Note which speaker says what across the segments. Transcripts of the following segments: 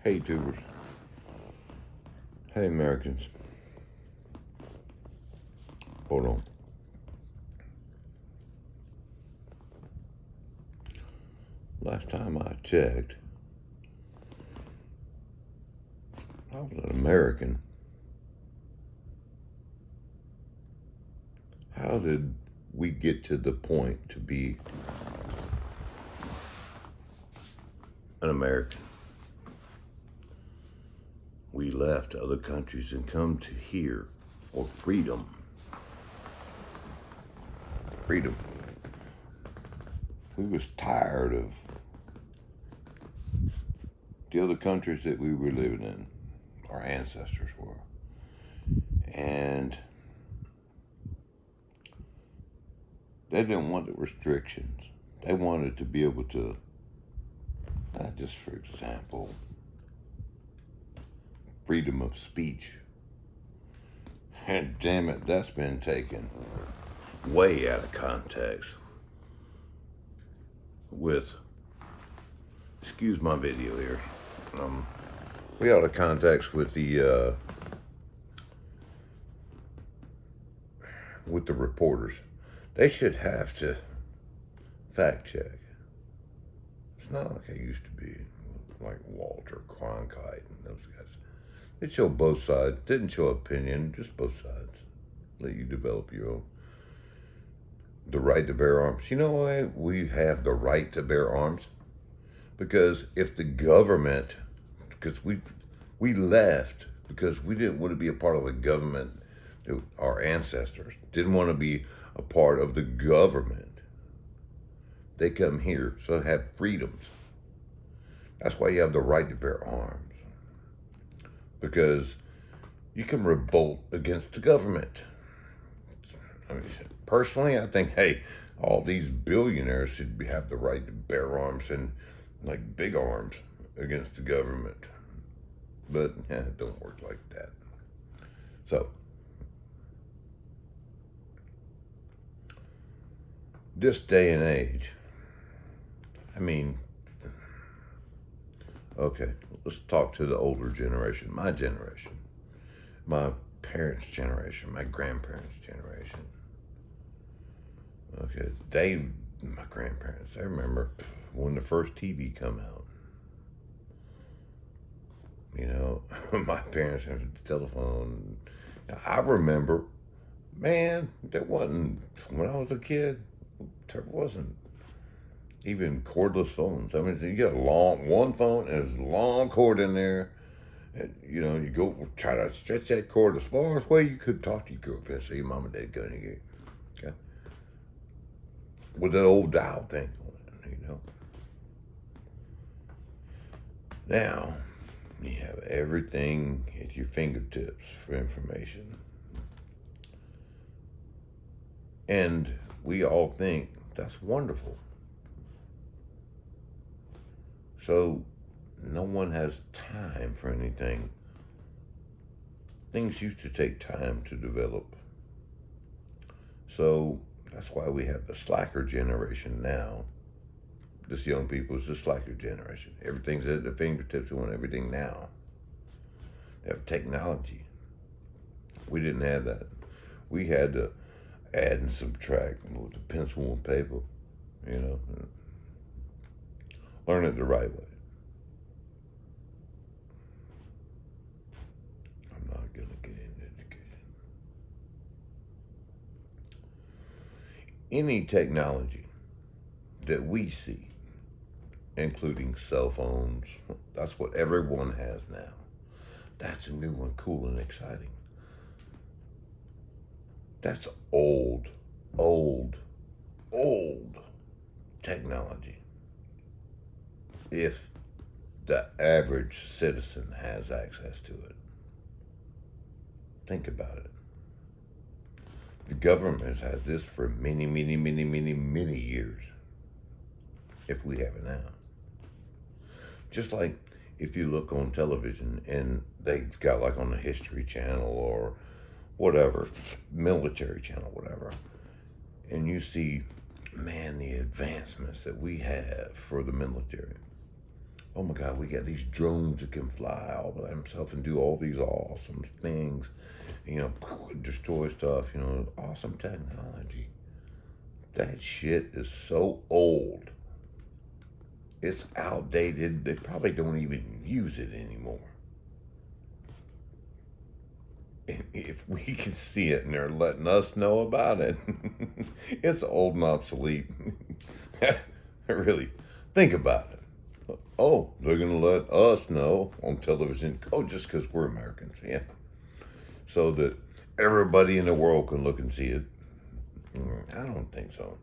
Speaker 1: Hey, tubers. Hey, Americans. Hold on. Last time I checked, I was an American. How did we get to the point to be an American? We left other countries and come to here for freedom. Freedom. We was tired of the other countries that we were living in. Our ancestors were. And they didn't want the restrictions. They wanted to be able to, just for example, freedom of speech. And damn it, that's been taken way out of context with, excuse my video here, way out of context with the reporters. They should have to fact check. It's not like I used to be, like Walter Cronkite and those guys. They show both sides. Didn't show opinion, just both sides. Let you develop your own. The right to bear arms. You know why we have the right to bear arms? Because if the government, because we left because we didn't want to be a part of the government. Our ancestors didn't want to be a part of the government. They come here, so they have freedoms. That's why you have the right to bear arms. Because you can revolt against the government. I mean, personally, I think, hey, all these billionaires should have the right to bear arms and like big arms against the government. But it don't work like that. So, this day and age, I mean, okay, let's talk to the older generation, my generation, my parents' generation, my grandparents' generation. Okay, my grandparents, I remember when the first TV come out. You know, my parents had a telephone. I remember, man, there wasn't, when I was a kid, there wasn't even cordless phones. I mean, you got one phone and there's a long cord in there. And, you know, you go try to stretch that cord as far as way you could talk to your girlfriend, so your mom and dad couldn't hear. Okay? With that old dial thing on it, you know. Now, you have everything at your fingertips for information. And we all think that's wonderful. So no one has time for anything. Things used to take time to develop. So that's why we have the slacker generation now. This young people is the slacker generation. Everything's at their fingertips. We want everything now. They have technology. We didn't have that. We had to add and subtract with a pencil and paper, you know. Learn it the right way. I'm not going to get into education. Any technology that we see, including cell phones, that's what everyone has now. That's a new one, cool and exciting. That's old technology. If the average citizen has access to it. Think about it. The government has had this for many years, if we have it now. Just like if you look on television and they've got like on the History Channel or whatever, military channel, whatever, and you see, man, the advancements that we have for the military. Oh my God, we got these drones that can fly all by themselves and do all these awesome things. You know, destroy stuff, you know, awesome technology. That shit is so old. It's outdated. They probably don't even use it anymore. If we can see it and they're letting us know about it, it's old and obsolete. Really, think about it. Oh, they're going to let us know on television. Oh, just because we're Americans, yeah. So that everybody in the world can look and see it. I don't think so.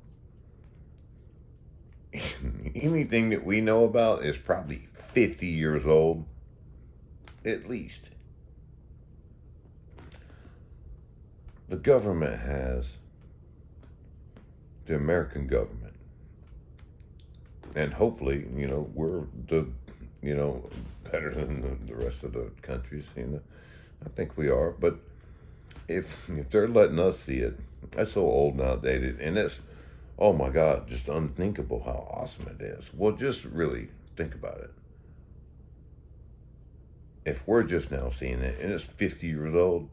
Speaker 1: Anything that we know about is probably 50 years old, at least. The government has the American government. And hopefully, you know, we're you know, better than the rest of the countries, you know. I think we are. But if they're letting us see it, that's so old and outdated. And it's, oh my God, just unthinkable how awesome it is. Well, just really think about it. If we're just now seeing it and it's 50 years old,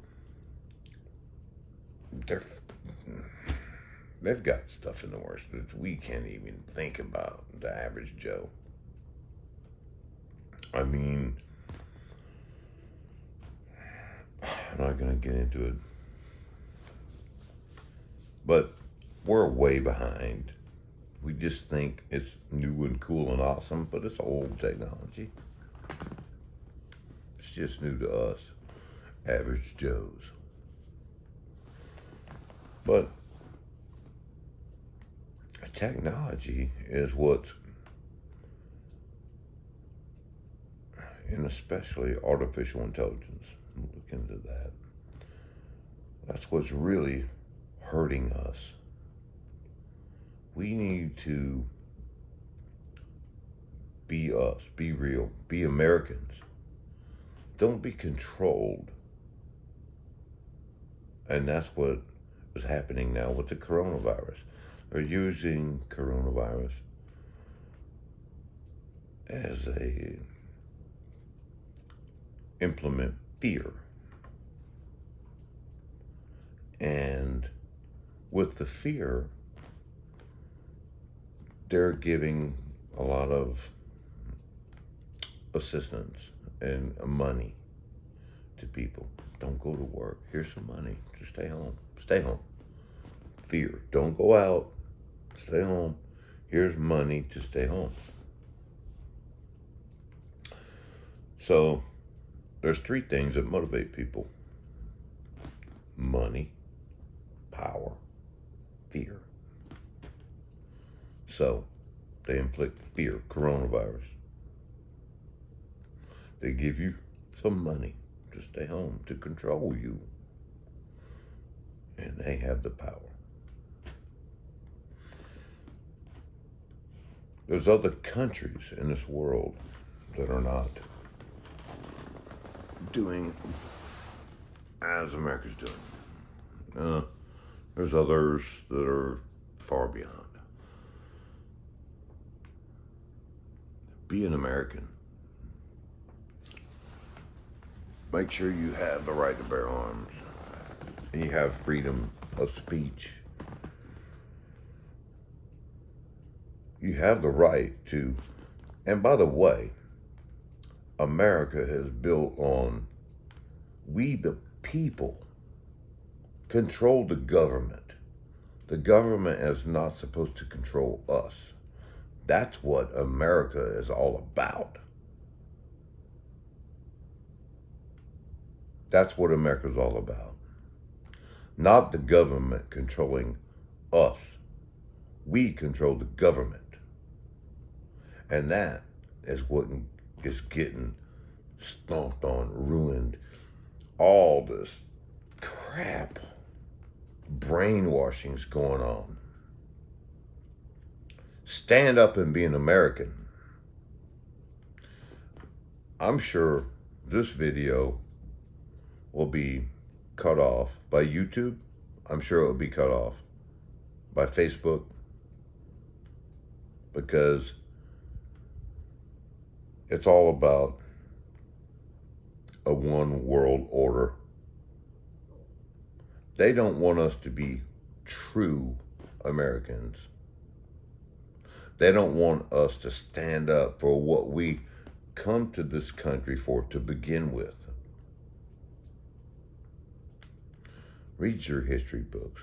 Speaker 1: they've got stuff in the works that we can't even think about, the average Joe. I mean, I'm not going to get into it, but we're way behind. We just think it's new and cool and awesome, but it's old technology. It's just new to us, average Joes. But technology is what's, and especially artificial intelligence, look into that. That's what's really hurting us. We need to be us, be real, be Americans. Don't be controlled. And that's what is happening now with the coronavirus. They're using coronavirus as a implement fear. And with the fear, they're giving a lot of assistance and money to people. Don't go to work. Here's some money. Just stay home. Stay home. Fear. Don't go out. Stay home. Here's money to stay home. So there's three things that motivate people: money, power, fear. So they inflict fear, coronavirus. They give you some money to stay home, to control you. And they have the power. There's other countries in this world that are not doing as America's doing. There's others that are far beyond. Be an American. Make sure you have the right to bear arms and you have freedom of speech. You have the right to, and by the way, America is built on we the people control the government. The government is not supposed to control us. That's what America is all about. That's what America's all about. Not the government controlling us. We control the government. And that is what is getting stomped on, ruined. All this crap, brainwashing's going on. Stand up and be an American. I'm sure this video will be cut off by YouTube. I'm sure it will be cut off by Facebook, because It's all about a one world order. They don't want us to be true Americans. They don't want us to stand up for what we come to this country for to begin with. Read your history books.